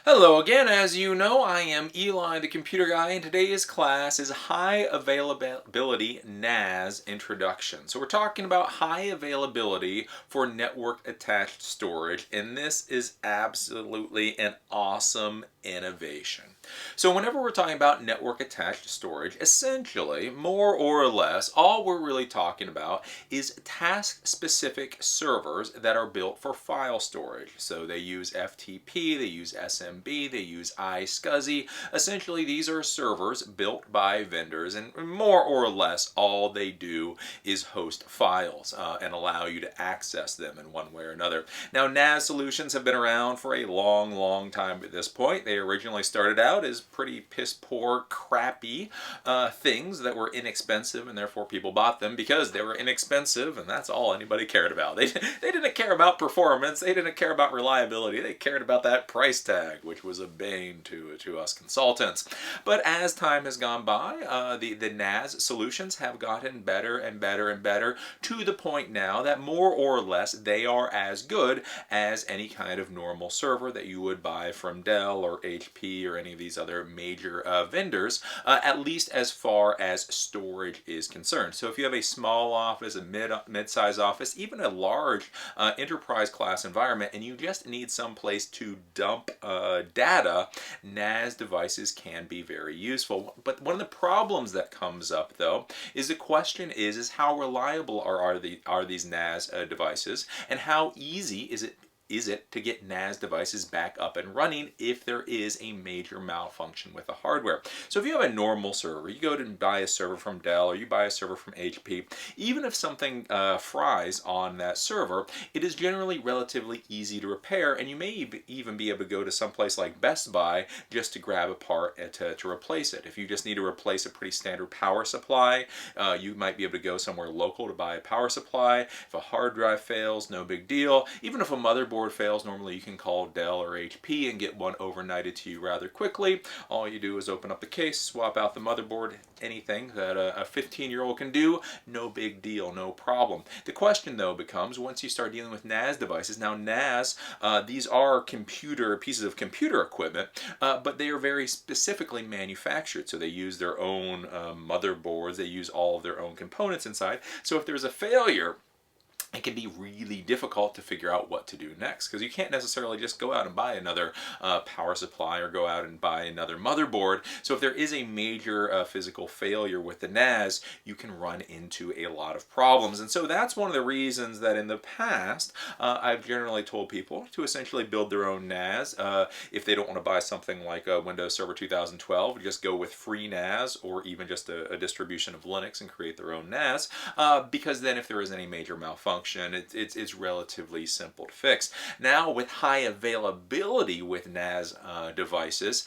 Hello again. As you know, I am Eli, the computer guy, and today's class is High Availability NAS Introduction. So we're talking about high availability for network attached storage, and this is absolutely an awesome innovation. So whenever we're talking about network attached storage, essentially, more or less, all we're really talking about is task-specific servers that are built for file storage. So they use FTP, they use SMB, they use iSCSI. Essentially, these are servers built by vendors, and more or less all they do is host files and allow you to access them in one way or another. Now, NAS solutions have been around for a long, long time at this point. They originally started out as pretty piss poor, crappy things that were inexpensive, and therefore people bought them because they were inexpensive, and that's all anybody cared about. They didn't care about performance, they didn't care about reliability, they cared about that price tag, which was a bane to us consultants. But as time has gone by, the NAS solutions have gotten better and better and better, to the point now that more or less they are as good as any kind of normal server that you would buy from Dell or HP or any of these other major vendors, at least as far as storage is concerned. So if you have a small office, a mid-size office, even a large enterprise class environment, and you just need some place to dump data, NAS devices can be very useful. But one of the problems that comes up, though, is the question is how reliable are these NAS devices, and how easy is it to get NAS devices back up and running if there is a major malfunction with the hardware. So if you have a normal server, you go to buy a server from Dell or you buy a server from HP, even if something fries on that server, it is generally relatively easy to repair, and you may even be able to go to some place like Best Buy just to grab a part to replace it. If you just need to replace a pretty standard power supply, you might be able to go somewhere local to buy a power supply. If a hard drive fails, no big deal. Even if a motherboard fails, normally you can call Dell or HP and get one overnighted to you rather quickly. All you do is open up the case, swap out the motherboard, anything that a 15-year-old can do, no big deal, no problem. The question though becomes, once you start dealing with NAS devices, now NAS, these are pieces of computer equipment, but they are very specifically manufactured. So they use their own motherboards, they use all of their own components inside. So if there's a failure, it can be really difficult to figure out what to do next, because you can't necessarily just go out and buy another power supply or go out and buy another motherboard. So if there is a major physical failure with the NAS, you can run into a lot of problems. And so that's one of the reasons that in the past I've generally told people to essentially build their own NAS. If they don't want to buy something like a Windows Server 2012, just go with free NAS or even just a distribution of Linux and create their own NAS, because then if there is any major malfunction, it's relatively simple to fix. Now, with high availability with NAS devices,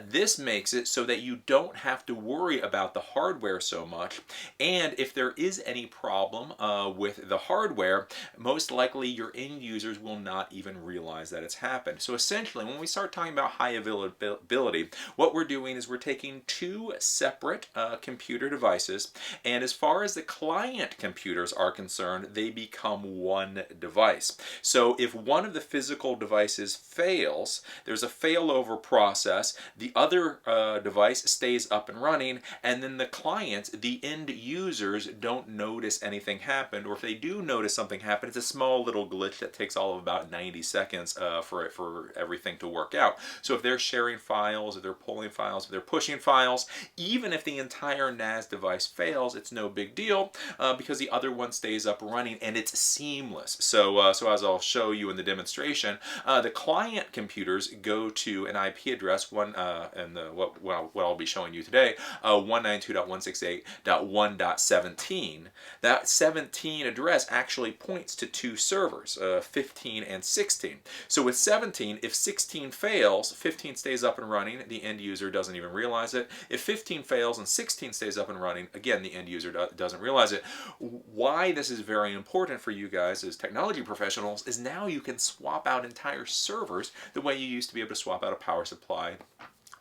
this makes it so that you don't have to worry about the hardware so much. And if there is any problem with the hardware, most likely your end users will not even realize that it's happened. So essentially, when we start talking about high availability, what we're doing is we're taking two separate computer devices, and as far as the client computers are concerned, they become one device. So if one of the physical devices fails, there's a failover process, the other device stays up and running, and then the clients, the end users, don't notice anything happened, or if they do notice something happen, it's a small little glitch that takes all of about 90 seconds for everything to work out. So if they're sharing files, if they're pulling files, if they're pushing files, even if the entire NAS device fails, it's no big deal because the other one stays up and running, and it's seamless. So as I'll show you in the demonstration, the client computers go to an IP address, what I'll be showing you today, 192.168.1.17. That 17 address actually points to two servers, 15 and 16. So with 17, if 16 fails, 15 stays up and running, the end user doesn't even realize it. If 15 fails and 16 stays up and running, again, the end user doesn't realize it. Why this is very important for you guys as technology professionals is now you can swap out entire servers the way you used to be able to swap out a power supply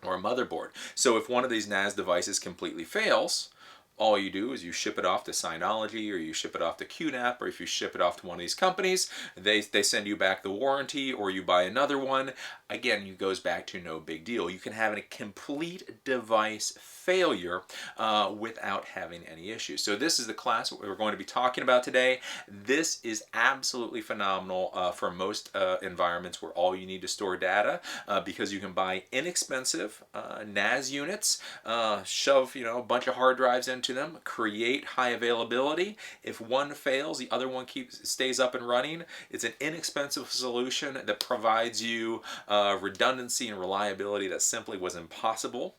or a motherboard. So if one of these NAS devices completely fails, All you do is you ship it off to Synology, or you ship it off to QNAP, or if you ship it off to one of these companies, they send you back the warranty, or you buy another one. Again, it goes back to no big deal. You can have a complete device failure without having any issues. So this is the class we're going to be talking about today. This is absolutely phenomenal for most environments where all you need to store data, because you can buy inexpensive NAS units, shove a bunch of hard drives into them, create high availability. If one fails, the other one stays up and running. It's an inexpensive solution that provides you redundancy and reliability that simply was impossible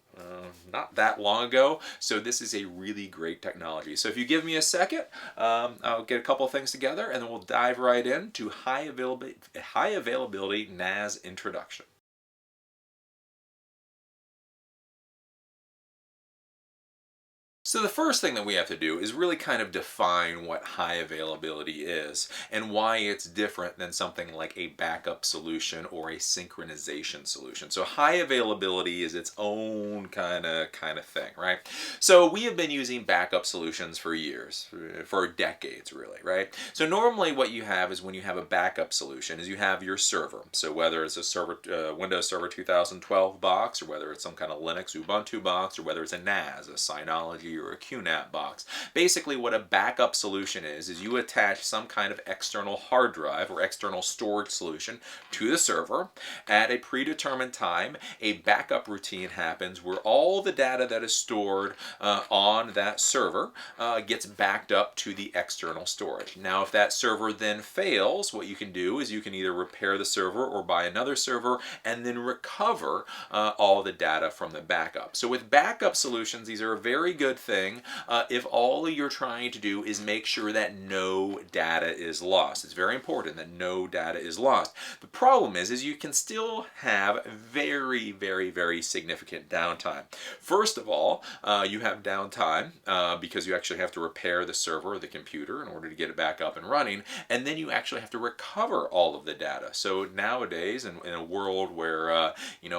not that long ago. So this is a really great technology. So if you give me a second, I'll get a couple of things together, and then we'll dive right into high availability NAS introduction. So the first thing that we have to do is really kind of define what high availability is and why it's different than something like a backup solution or a synchronization solution. So high availability is its own kind of thing, right? So we have been using backup solutions for years, for decades really, right? So normally what you have is when you have a backup solution is you have your server. So whether it's a server Windows Server 2012 box, or whether it's some kind of Linux Ubuntu box, or whether it's a NAS, a Synology, or a QNAP box. Basically what a backup solution is you attach some kind of external hard drive or external storage solution to the server. At a predetermined time, a backup routine happens where all the data that is stored on that server gets backed up to the external storage. Now if that server then fails, what you can do is you can either repair the server or buy another server and then recover all the data from the backup. So with backup solutions, these are a very good thing if all you're trying to do is make sure that no data is lost. It's very important that no data is lost. The problem is you can still have very, very, very significant downtime. First of all, you have downtime because you actually have to repair the server or the computer in order to get it back up and running, and then you actually have to recover all of the data. So nowadays, in a world where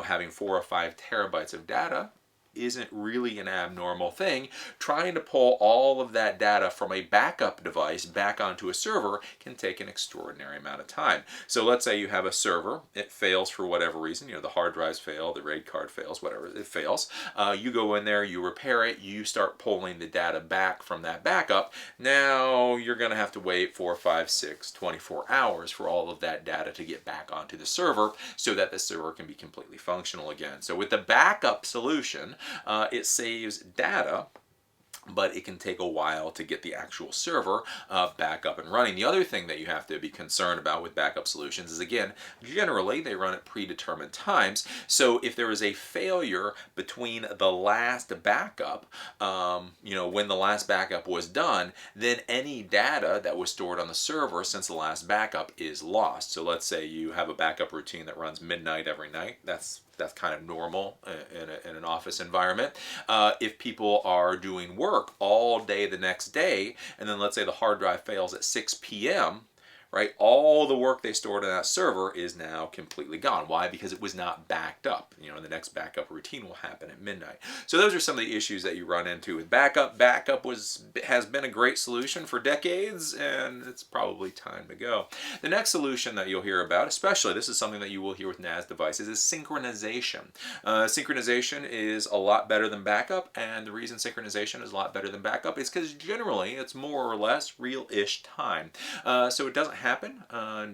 having 4 or 5 terabytes of data isn't really an abnormal thing, trying to pull all of that data from a backup device back onto a server can take an extraordinary amount of time. So let's say you have a server, it fails for whatever reason, the hard drives fail, the RAID card fails, whatever, it fails. You go in there, you repair it, you start pulling the data back from that backup. Now you're going to have to wait 4, 5, 6, 24 hours for all of that data to get back onto the server so that the server can be completely functional again. So with the backup solution, it saves data, but it can take a while to get the actual server back up and running. The other thing that you have to be concerned about with backup solutions is, again, generally they run at predetermined times. So if there is a failure between the last backup, when the last backup was done, then any data that was stored on the server since the last backup is lost. So let's say you have a backup routine that runs midnight every night. That's kind of normal in an office environment. If people are doing work all day the next day, and then let's say the hard drive fails at 6 p.m., right? All the work they stored on that server is now completely gone. Why? Because it was not backed up. The next backup routine will happen at midnight. So those are some of the issues that you run into with backup. Backup has been a great solution for decades, and it's probably time to go. The next solution that you'll hear about, especially this is something that you will hear with NAS devices, is synchronization. Synchronization is a lot better than backup, and the reason synchronization is a lot better than backup is because generally it's more or less real-ish time. So it doesn't happen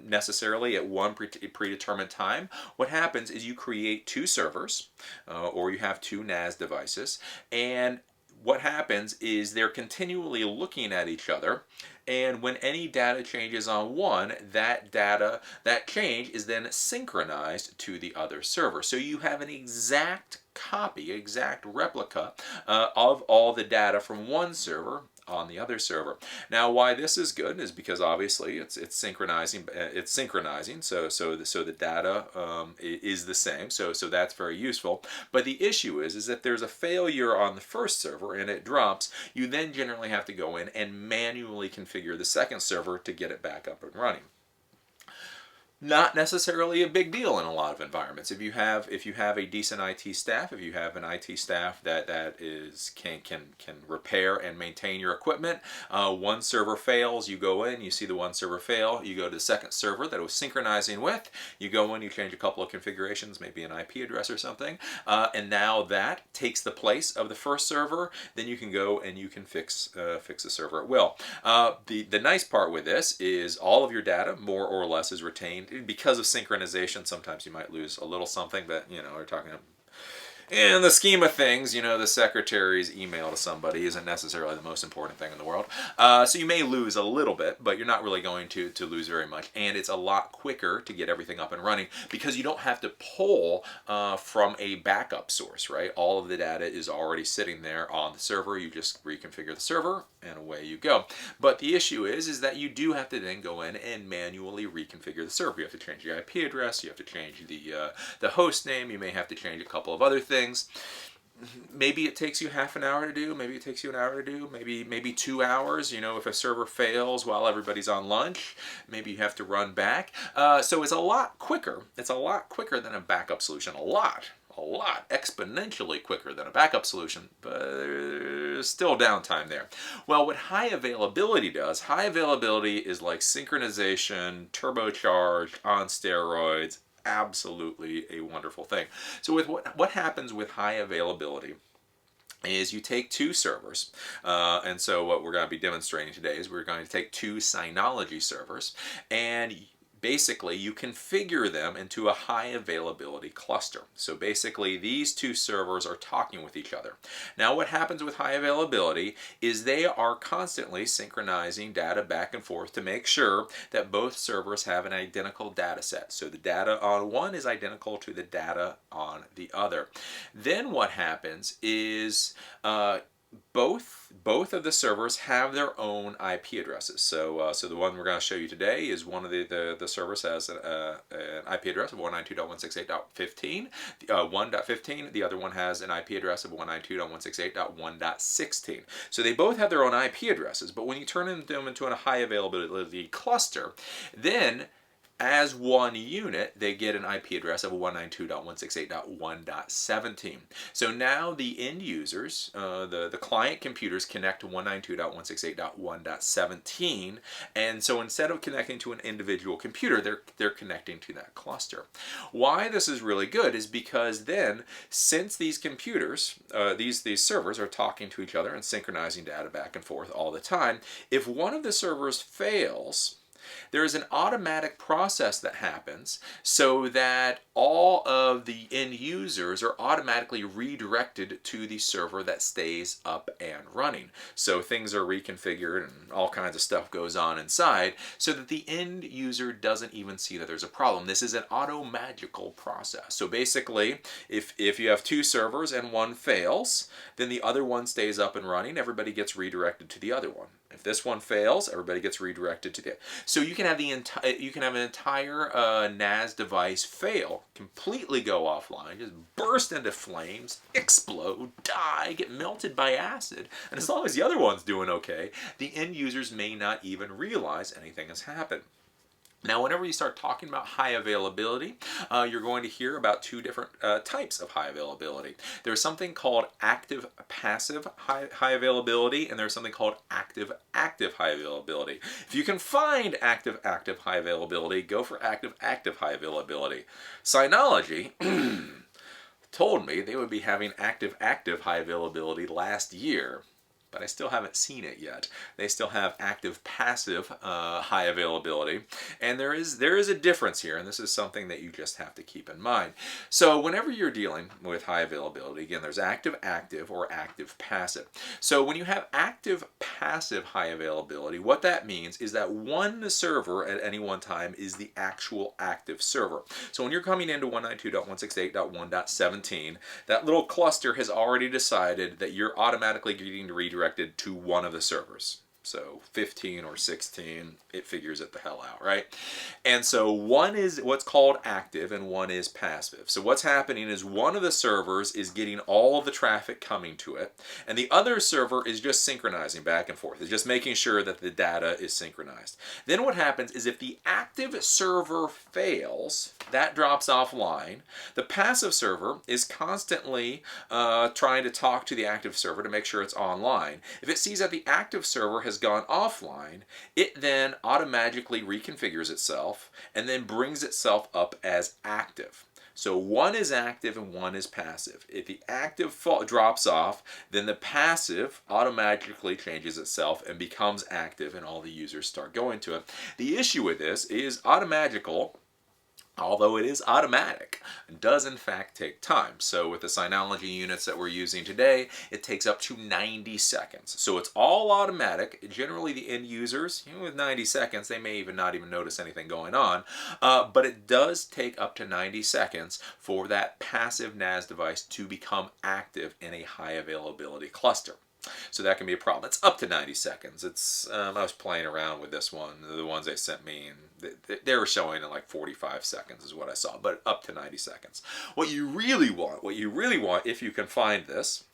necessarily at one predetermined time. What happens is you create 2 servers or you have 2 NAS devices, and what happens is they're continually looking at each other, and when any data changes on one, that change is then synchronized to the other server. So you have an exact copy, exact replica of all the data from one server on the other server. Now, why this is good is because obviously it's synchronizing. So the data is the same. So that's very useful. But the issue is that there's a failure on the first server and it drops. You then generally have to go in and manually configure the second server to get it back up and running. Not necessarily a big deal in a lot of environments. If you have a decent IT staff, if you have an IT staff that can repair and maintain your equipment, one server fails, you go in, you see the one server fail, you go to the second server that it was synchronizing with, you go in, you change a couple of configurations, maybe an IP address or something, and now that takes the place of the first server. Then you can go and you can fix the server at will. The nice part with this is all of your data, more or less, is retained. Because of synchronization, sometimes you might lose a little something, but we're talking in the scheme of things, the secretary's email to somebody isn't necessarily the most important thing in the world. So you may lose a little bit, but you're not really going to lose very much. And it's a lot quicker to get everything up and running because you don't have to pull from a backup source, right? All of the data is already sitting there on the server. You just reconfigure the server and away you go. But the issue is that you do have to then go in and manually reconfigure the server. You have to change the IP address. You have to change the host name. You may have to change a couple of other things. Maybe it takes you half an hour to do, maybe it takes you an hour to do, maybe 2 hours. If a server fails while everybody's on lunch, maybe you have to run back. So it's a lot quicker. It's a lot quicker than a backup solution. A lot exponentially quicker than a backup solution, but there's still downtime there. Well, what high availability does, high availability is like synchronization, turbocharged, on steroids. Absolutely a wonderful thing. So with what happens with high availability is you take two servers, and so what we're going to be demonstrating today is we're going to take two Synology servers, and basically you configure them into a high availability cluster. So basically these two servers are talking with each other. Now what happens with high availability is they are constantly synchronizing data back and forth to make sure that both servers have an identical data set. So the data on one is identical to the data on the other. Then what happens is both of the servers have their own IP addresses. So the one we're going to show you today is one of the servers has an IP address of 192.168.15, 1.15. The other one has an IP address of 192.168.1.16. So they both have their own IP addresses, but when you turn them into a high availability cluster, then as one unit, they get an IP address of 192.168.1.17. So now the end users, the client computers, connect to 192.168.1.17, and so instead of connecting to an individual computer, they're connecting to that cluster. Why this is really good is because then, since these computers, these servers are talking to each other and synchronizing data back and forth all the time, if one of the servers fails, there is an automatic process that happens so that all of the end users are automatically redirected to the server that stays up and running. So things are reconfigured and all kinds of stuff goes on inside so that the end user doesn't even see that there's a problem. This is an automagical process. So basically, if you have two servers and one fails, then the other one stays up and running. Everybody gets redirected to the other one. If this one fails, everybody gets redirected to the. So you can have an entire NAS device fail, completely go offline, just burst into flames, explode, die, get melted by acid, and as long as the other one's doing okay, the end users may not even realize anything has happened. Now, whenever you start talking about high availability, you're going to hear about two different types of high availability. There's something called active-passive high availability, and there's something called active-active high availability. If you can find active-active high availability, go for active-active high availability. Synology told me they would be having active-active high availability last year, but I still haven't seen it yet. They still have active-passive high availability, and there is a difference here, and this is something that you just have to keep in mind. So whenever you're dealing with high availability, again, there's active-active or active-passive. So when you have active-passive high availability, what that means is that one server at any one time is the actual active server. So when you're coming into 192.168.1.17, that little cluster has already decided that you're automatically getting redirected to one of the servers. So 15 or 16, it figures it the hell out, right? And so one is what's called active and one is passive. So what's happening is one of the servers is getting all of the traffic coming to it, and the other server is just synchronizing back and forth. It's just making sure that the data is synchronized. Then what happens is if the active server fails, that drops offline. The passive server is constantly trying to talk to the active server to make sure it's online. If it sees that the active server has gone offline, it then automatically reconfigures itself and then brings itself up as active. So one is active and one is passive. If the active drops off, then the passive automatically changes itself and becomes active, and all the users start going to it. The issue with this is automagical, although it is automatic, does in fact take time. So with the Synology units that we're using today, it takes up to 90 seconds. So it's all automatic. Generally the end users, with 90 seconds, they may even not even notice anything going on, but it does take up to 90 seconds for that passive NAS device to become active in a high availability cluster. So that can be a problem. It's up to 90 seconds. It's I was playing around with this one, the ones they sent me, and they were showing in like 45 seconds is what I saw, but up to 90 seconds. What you really want, if you can find this,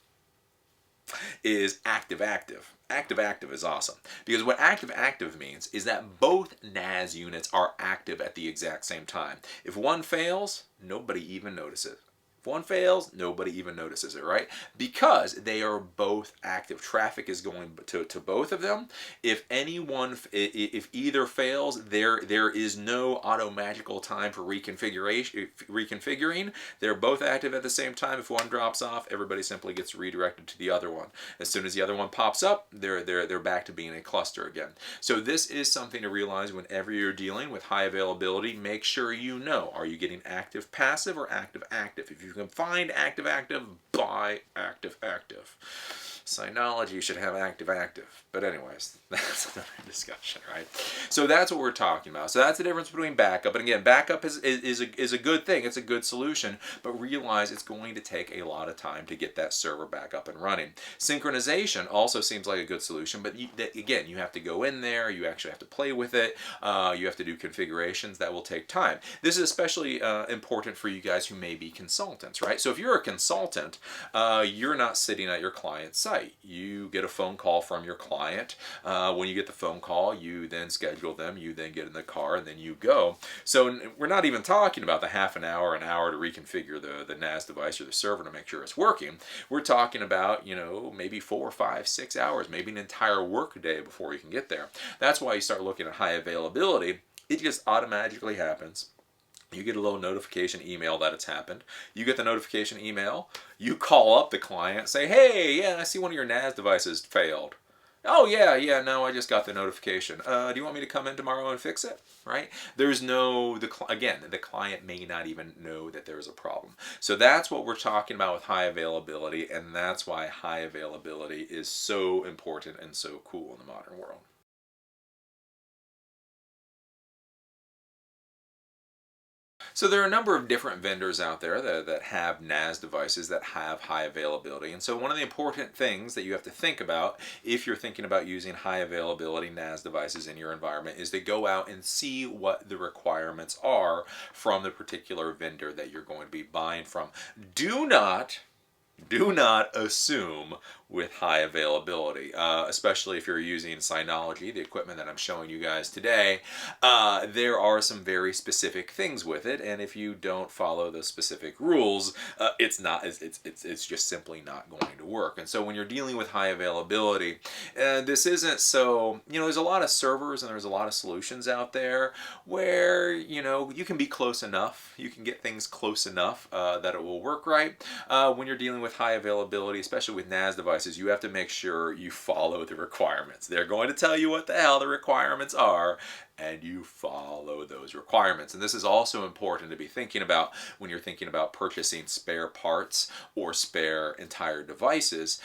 is active-active. Active-active is awesome, because what active-active means is that both NAS units are active at the exact same time. If one fails, nobody even notices. If one fails, nobody even notices it, right? Because they are both active. Traffic is going to both of them. If either fails, there is no automagical time for reconfiguring. They're both active at the same time. If one drops off, everybody simply gets redirected to the other one. As soon as the other one pops up, they're back to being a cluster again. So this is something to realize whenever you're dealing with high availability. Make sure you know, are you getting active passive or active active? If you can find active active, buy active active. Synology should have active active. But anyways, that's another discussion, right? So that's what we're talking about. So that's the difference between backup. And again, backup is a good thing. It's a good solution. But realize it's going to take a lot of time to get that server back up and running. Synchronization also seems like a good solution. But again, you have to go in there. You actually have to play with it. You have to do configurations. That will take time. This is especially important for you guys who may be consultants, right? So if you're a consultant, you're not sitting at your client's site. You get a phone call from your client. When you get the phone call, you then schedule them, you then get in the car, and then you go. So we're not even talking about the half an hour to reconfigure the NAS device or the server to make sure it's working. We're talking about, maybe 4, 5, 6 hours, maybe an entire work day before you can get there. That's why you start looking at high availability. It just automatically happens. You get a little notification email that it's happened. You get the notification email. You call up the client, say, hey, yeah, I see one of your NAS devices failed. Oh, yeah, no, I just got the notification. Do you want me to come in tomorrow and fix it? Right? There's the client may not even know that there's a problem. So that's what we're talking about with high availability, and that's why high availability is so important and so cool in the modern world. So there are a number of different vendors out there that have NAS devices that have high availability. And so one of the important things that you have to think about if you're thinking about using high availability NAS devices in your environment is to go out and see what the requirements are from the particular vendor that you're going to be buying from. Do not assume with high availability, especially if you're using Synology, the equipment that I'm showing you guys today. There are some very specific things with it, and if you don't follow the specific rules, it's just simply not going to work. And so when you're dealing with high availability, this isn't so, there's a lot of servers and there's a lot of solutions out there where, you can be close enough, you can get things close enough that it will work right. When you're dealing with high availability, especially with NAS devices, you have to make sure you follow the requirements. They're going to tell you what the hell the requirements are, and you follow those requirements. And this is also important to be thinking about when you're thinking about purchasing spare parts or spare entire devices,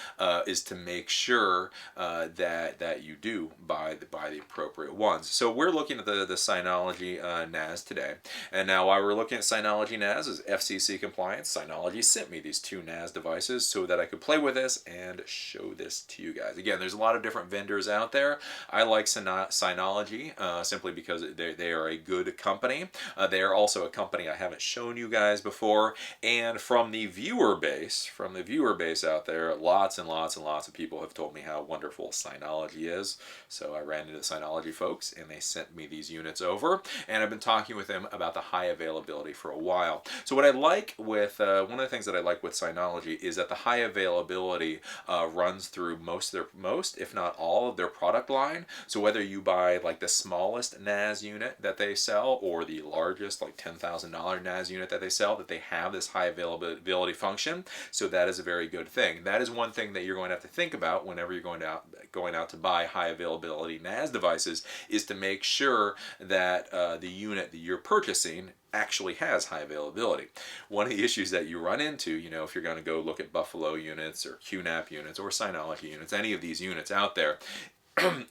is to make sure that you do buy the appropriate ones. So we're looking at the Synology NAS today, and now while we're looking at Synology NAS is FCC compliance, Synology sent me these two NAS devices so that I could play with this and show this to you guys. Again, there's a lot of different vendors out there. I like Synology simply because they are a good company. They are also a company I haven't shown you guys before, and from the viewer base out there, lots and lots and lots of people have told me how wonderful Synology is. So I ran into the Synology folks and they sent me these units over, and I've been talking with them about the high availability for a while. So what I like with one of the things that I like with Synology is that the high availability runs through most if not all of their product line. So whether you buy like the smallest NAS unit that they sell or the largest like $10,000 NAS unit that they sell, that they have this high availability function. So that is a very good thing. That is one thing that you're going to have to think about whenever you're going out to buy high availability NAS devices, is to make sure that the unit that you're purchasing actually has high availability. One of the issues that you run into, if you're going to go look at Buffalo units or QNAP units or Synology units, any of these units out there,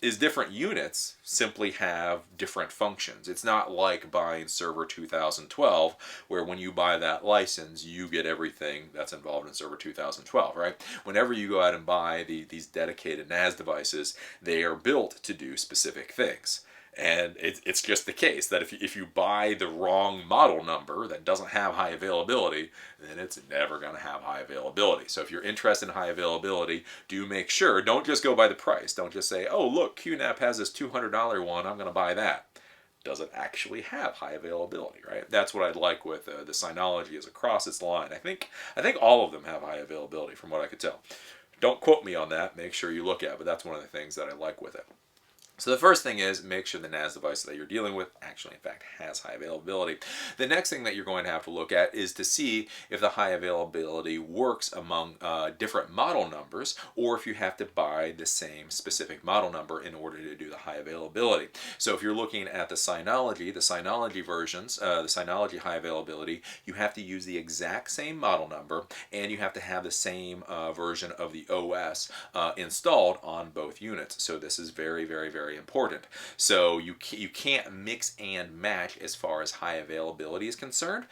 is different units simply have different functions. It's not like buying Server 2012, where when you buy that license, you get everything that's involved in Server 2012, right? Whenever you go out and buy these dedicated NAS devices, they are built to do specific things. And it's just the case that if you buy the wrong model number that doesn't have high availability, then it's never going to have high availability. So if you're interested in high availability, do make sure, don't just go by the price. Don't just say, oh, look, QNAP has this $200 one, I'm going to buy that. Does it actually have high availability, right? That's what I'd like with the Synology is across its line. I think all of them have high availability from what I could tell. Don't quote me on that. Make sure you look at it, but that's one of the things that I like with it. So the first thing is make sure the NAS device that you're dealing with actually, in fact, has high availability. The next thing that you're going to have to look at is to see if the high availability works among different model numbers, or if you have to buy the same specific model number in order to do the high availability. So if you're looking at the Synology versions, the Synology high availability, you have to use the exact same model number, and you have to have the same version of the OS installed on both units. So this is very, very, very important. So you can't mix and match as far as high availability is concerned.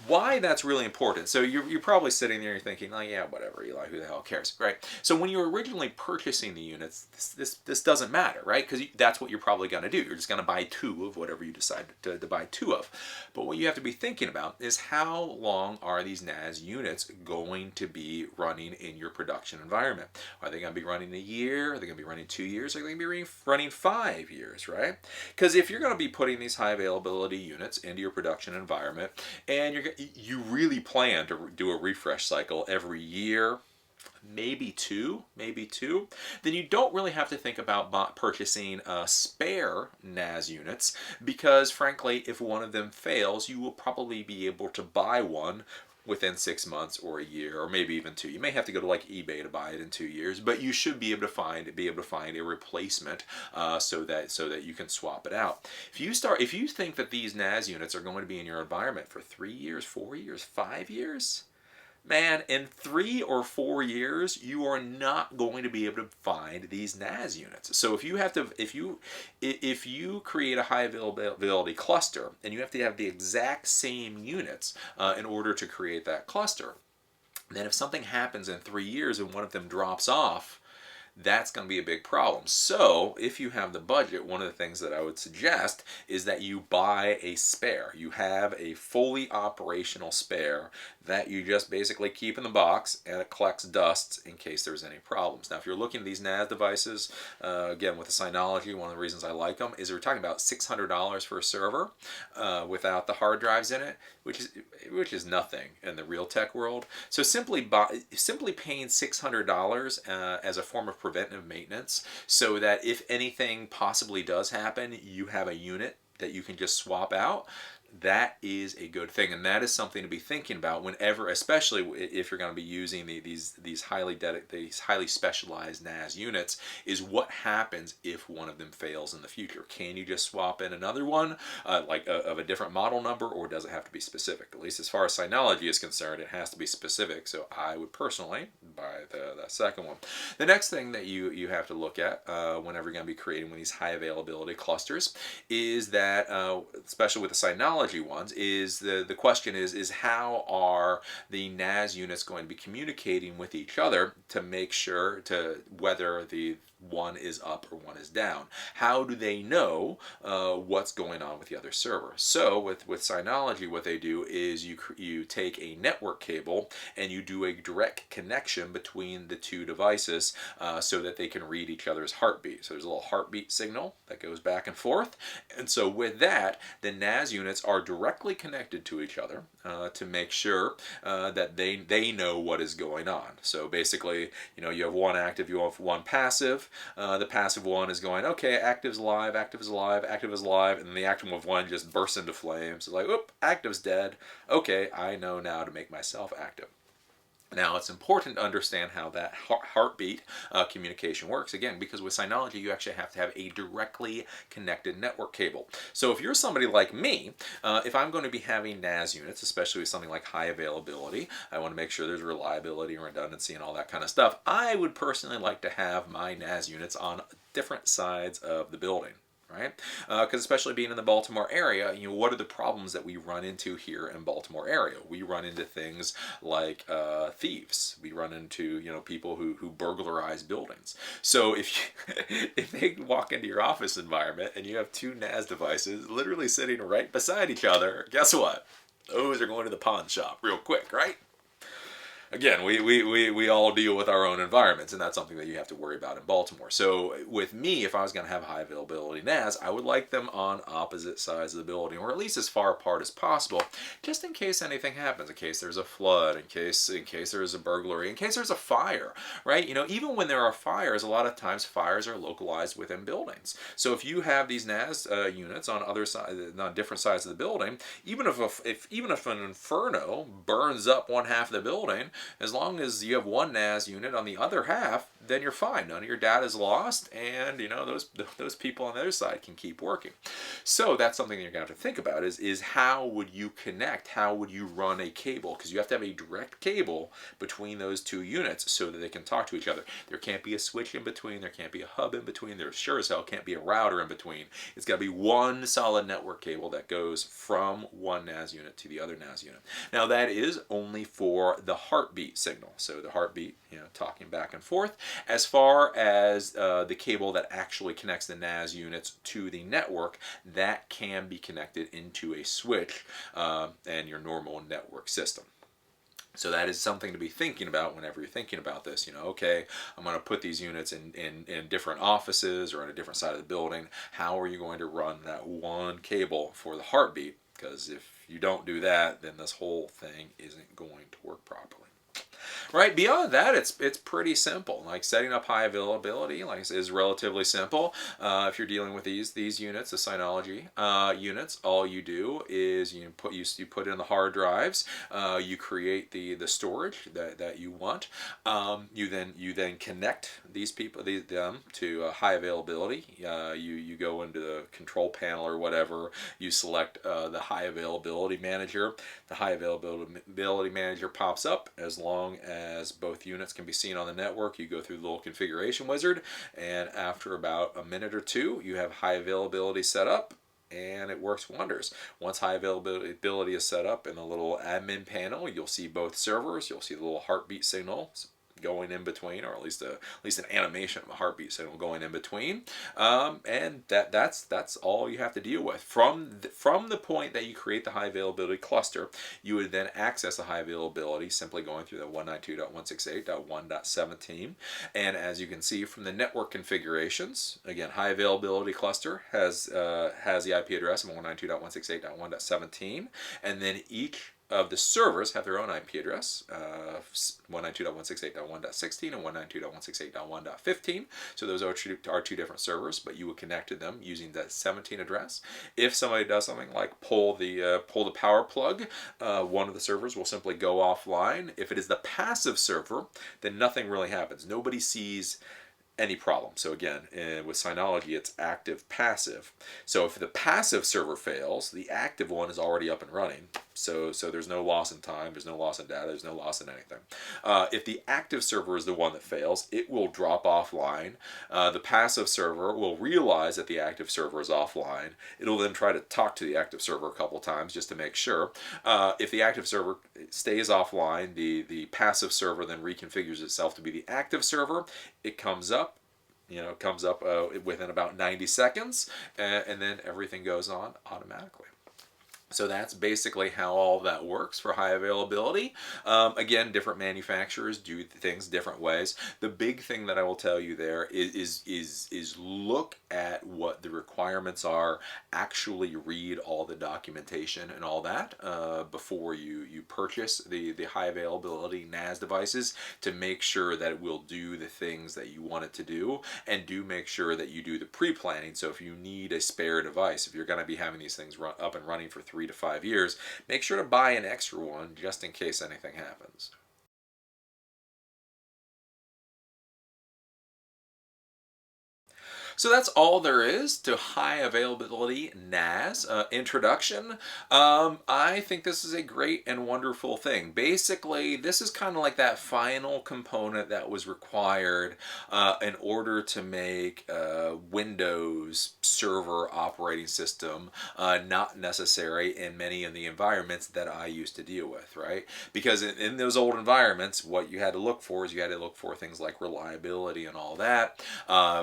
Why that's really important? So you're probably sitting there and you're thinking, oh yeah, whatever, Eli, who the hell cares, right? So when you're originally purchasing the units, this doesn't matter, right? Because that's what you're probably going to do. You're just going to buy two of whatever you decide to buy two of. But what you have to be thinking about is how long are these NAS units going to be running in your production environment? Are they going to be running a year? Are they going to be running 2 years? Are they going to be running 5 years, right? Because if you're going to be putting these high availability units into your production environment, and you really plan to do a refresh cycle every year, maybe two, then you don't really have to think about purchasing spare NAS units, because frankly, if one of them fails, you will probably be able to buy one within 6 months or a year, or maybe even 2. You may have to go to like eBay to buy it in 2 years, but you should be able to find a replacement so that you can swap it out. If you think that these NAS units are going to be in your environment for 3 years, 4 years, 5 years, man, in 3 or 4 years, you are not going to be able to find these NAS units. So if you create a high availability cluster, and you have to have the exact same units in order to create that cluster, then if something happens in 3 years and one of them drops off, that's going to be a big problem. So if you have the budget, one of the things that I would suggest is that you buy a spare. You have a fully operational spare that you just basically keep in the box, and it collects dust in case there's any problems. Now, if you're looking at these NAS devices, again, with the Synology, one of the reasons I like them is we're talking about $600 for a server without the hard drives in it, which is nothing in the real tech world. So simply paying $600 as a form of preventive maintenance, so that if anything possibly does happen, you have a unit that you can just swap out. that is a good thing, and that is something to be thinking about whenever, especially if you're going to be using these highly specialized NAS units. Is what happens if one of them fails in the future? Can you just swap in another one, of a different model number, or does it have to be specific? At least as far as Synology is concerned, it has to be specific. So I would personally buy the second one. The next thing that you have to look at whenever you're going to be creating one of these high availability clusters is that, especially with the Synology ones, is the question is how are the NAS units going to be communicating with each other to make sure to whether the one is up or one is down. How do they know what's going on with the other server? So with Synology, what they do is you take a network cable and you do a direct connection between the two devices so that they can read each other's heartbeat. So there's a little heartbeat signal that goes back and forth, and so with that, the NAS units are directly connected to each other to make sure that they know what is going on. So basically, you have one active, you have one passive. The passive one is going, okay, active's alive, active is alive, active is alive, and then the active one just bursts into flames. It's like, whoop, active's dead. Okay, I know now to make myself active. Now, it's important to understand how that heartbeat communication works, again, because with Synology, you actually have to have a directly connected network cable. So if you're somebody like me, if I'm going to be having NAS units, especially with something like high availability, I want to make sure there's reliability and redundancy and all that kind of stuff, I would personally like to have my NAS units on different sides of the building. Right? Because especially being in the Baltimore area, what are the problems that we run into here in Baltimore area? We run into things like thieves. We run into people who burglarize buildings. So if they walk into your office environment and you have two NAS devices literally sitting right beside each other, guess what? Those are going to the pawn shop real quick, right? Again, we all deal with our own environments, and that's something that you have to worry about in Baltimore. So with me, if I was going to have high availability NAS, I would like them on opposite sides of the building, or at least as far apart as possible, just in case anything happens, in case there's a flood, in case there's a burglary, in case there's a fire, right? Even when there are fires, a lot of times fires are localized within buildings. So if you have these NAS units on different sides of the building, even if an inferno burns up one half of the building, as long as you have one NAS unit on the other half, then you're fine. None of your data is lost, and those people on the other side can keep working. So that's something that you're going to have to think about is how would you connect? How would you run a cable? Because you have to have a direct cable between those two units so that they can talk to each other. There can't be a switch in between. There can't be a hub in between. There sure as hell can't be a router in between. It's got to be one solid network cable that goes from one NAS unit to the other NAS unit. Now that is only for the heartbeat signal. So the heartbeat, talking back and forth. As far as the cable that actually connects the NAS units to the network, that can be connected into a switch and your normal network system. So that is something to be thinking about whenever you're thinking about this. Okay, I'm going to put these units in different offices or on a different side of the building. How are you going to run that one cable for the heartbeat? Because if you don't do that, then this whole thing isn't going to work properly. Right, beyond that, it's pretty simple. Like setting up high availability, is relatively simple. If you're dealing with these units, the Synology units, all you do is you put in the hard drives. You create the storage that you want. You then connect them to high availability. You go into the control panel or whatever. You select the high availability manager. The high availability manager pops up. As long as both units can be seen on the network, you go through the little configuration wizard, and after about a minute or two, you have high availability set up, and it works wonders. Once high availability is set up in the little admin panel, you'll see both servers. You'll see the little heartbeat signals going in between, or at least an animation of a heartbeat signal going in between, and that's all you have to deal with. From the point that you create the high availability cluster, you would then access the high availability simply going through the 192.168.1.17, and as you can see from the network configurations, again, high availability cluster has the IP address of 192.168.1.17, and then each of the servers have their own IP address, 192.168.1.16 and 192.168.1.15. So those are two different servers, but you would connect to them using that 17 address. If somebody does something like pull the power plug, one of the servers will simply go offline. If it is the passive server, then nothing really happens. Nobody sees any problem. So again, with Synology, it's active passive. So if the passive server fails, the active one is already up and running. So there's no loss in time, there's no loss in data, there's no loss in anything. If the active server is the one that fails, it will drop offline. The passive server will realize that the active server is offline. It'll then try to talk to the active server a couple times just to make sure. If the active server stays offline, the passive server then reconfigures itself to be the active server. It comes up. Within about 90 seconds, and then everything goes on automatically. So that's basically how all that works for high availability. Again, different manufacturers do things different ways. The big thing that I will tell you there is look at what the requirements are. Actually read all the documentation and all that before you purchase the high availability NAS devices, to make sure that it will do the things that you want it to do, and do make sure that you do the pre-planning. So if you need a spare device, if you're going to be having these things up and running for 3 to 5 years, make sure to buy an extra one just in case anything happens. So that's all there is to high availability NAS introduction. I think this is a great and wonderful thing. Basically, this is kind of like that final component that was required in order to make Windows Server operating system not necessary in many of the environments that I used to deal with, right? Because in those old environments, what you had to look for is you had to look for things like reliability and all that,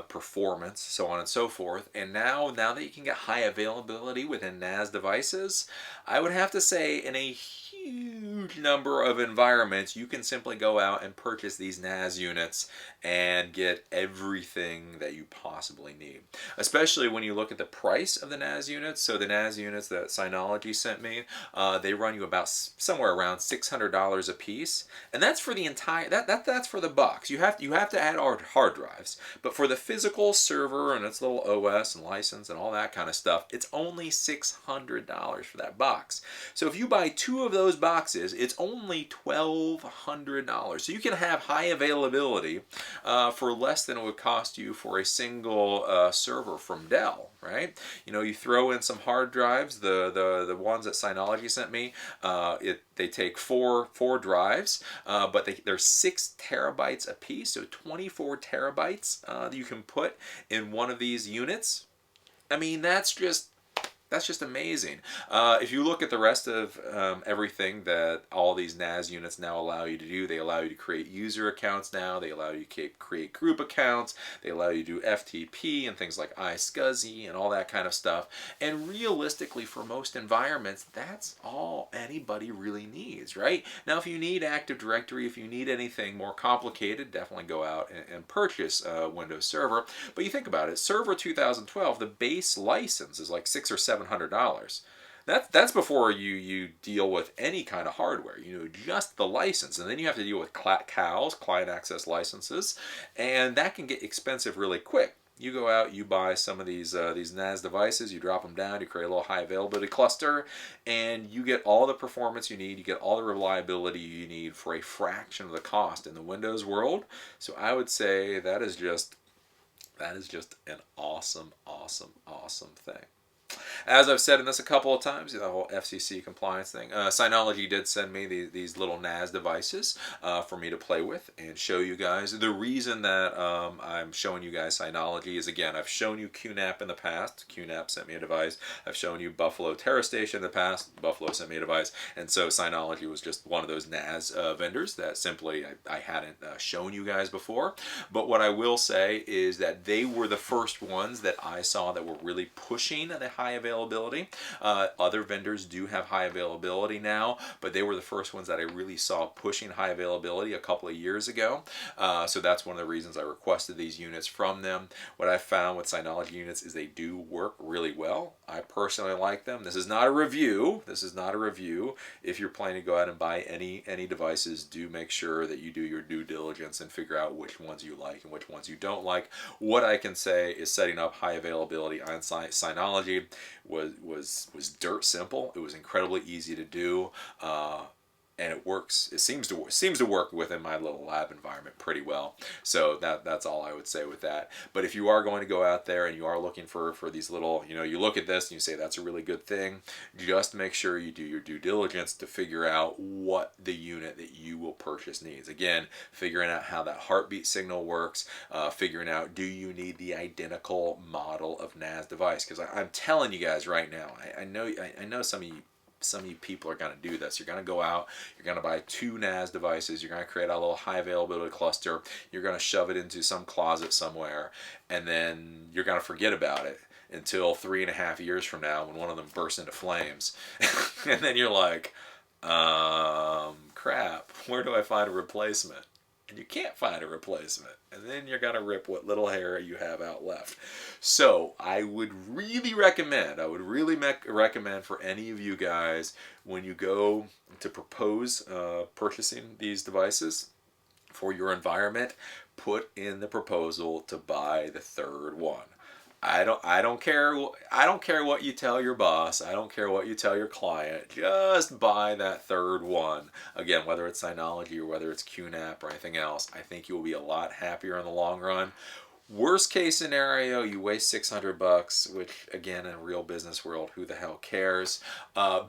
performance, so on and so forth. And now that you can get high availability within NAS devices, I would have to say in a huge number of environments, you can simply go out and purchase these NAS units and get everything that you possibly need. Especially when you look at the price of the NAS units. So the NAS units that Synology sent me, they run you about somewhere around $600 a piece, and that's for the entire that's for the box. You have to add hard drives, but for the physical server and its little OS and license and all that kind of stuff, it's only $600 for that box. So if you buy 2 of those boxes, it's only $1,200. So you can have high availability for less than it would cost you for a single server from Dell, right? You throw in some hard drives. The ones that Synology sent me, they take four drives, but they're 6 terabytes a piece, so 24 terabytes that you can put in one of these units. I mean, that's just amazing. If you look at the rest of everything that all these NAS units now allow you to do, they allow you to create user accounts now, they allow you to create group accounts, they allow you to do FTP and things like iSCSI and all that kind of stuff. And realistically, for most environments, that's all anybody really needs, right? Now, if you need Active Directory, if you need anything more complicated, definitely go out and purchase Windows Server. But you think about it, Server 2012, the base license is like $600 or $700. That's before you deal with any kind of hardware. Just the license, and then you have to deal with CALs, client access licenses, and that can get expensive really quick. You go out, you buy some of these NAS devices, you drop them down, you create a little high availability cluster, and you get all the performance you need, you get all the reliability you need for a fraction of the cost in the Windows world. So I would say that is just an awesome, awesome, awesome thing. As I've said in this a couple of times, the whole FCC compliance thing, Synology did send me these little NAS devices for me to play with and show you guys. The reason that I'm showing you guys Synology is, again, I've shown you QNAP in the past. QNAP sent me a device. I've shown you Buffalo TerraStation in the past. Buffalo sent me a device. And so Synology was just one of those NAS vendors that simply I hadn't shown you guys before. But what I will say is that they were the first ones that I saw that were really pushing the high availability. Other vendors do have high availability now, but they were the first ones that I really saw pushing high availability a couple of years ago. So that's one of the reasons I requested these units from them. What I found with Synology units is they do work really well. I personally like them. This is not a review. This is not a review. If you're planning to go out and buy any devices, do make sure that you do your due diligence and figure out which ones you like and which ones you don't like. What I can say is setting up high availability on Synology was dirt simple. It was incredibly easy to do. And it works. It seems to work within my little lab environment pretty well. So that's all I would say with that. But if you are going to go out there and you are looking for these little, you look at this and you say that's a really good thing, just make sure you do your due diligence to figure out what the unit that you will purchase needs. Again, figuring out how that heartbeat signal works, figuring out, do you need the identical model of NAS device? Because I'm telling you guys right now, I know some of you people are going to do this. You're going to go out, you're going to buy 2 NAS devices, you're going to create a little high availability cluster, you're going to shove it into some closet somewhere, and then you're going to forget about it until 3.5 years from now when one of them bursts into flames. And then you're like, crap, where do I find a replacement? And you can't find a replacement. And then you're going to rip what little hair you have out left. So I would really recommend for any of you guys, when you go to propose purchasing these devices for your environment, put in the proposal to buy the 3rd one. I don't care what you tell your boss. I don't care what you tell your client. Just buy that 3rd one. Again, whether it's Synology or whether it's QNAP or anything else, I think you'll be a lot happier in the long run. Worst case scenario, you waste $600, which again, in a real business world, who the hell cares?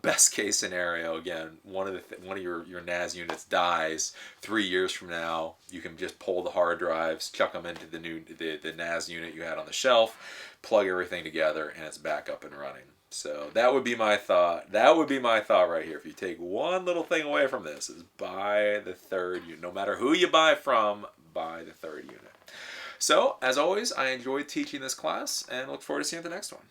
Best case scenario, again, one of your NAS units dies 3 years from now. You can just pull the hard drives, chuck them into the NAS unit you had on the shelf, plug everything together, and it's back up and running. So that would be my thought. That would be my thought right here. If you take one little thing away from this, is buy the 3rd unit. No matter who you buy from, buy the 3rd unit. So, as always, I enjoyed teaching this class and look forward to seeing you at the next one.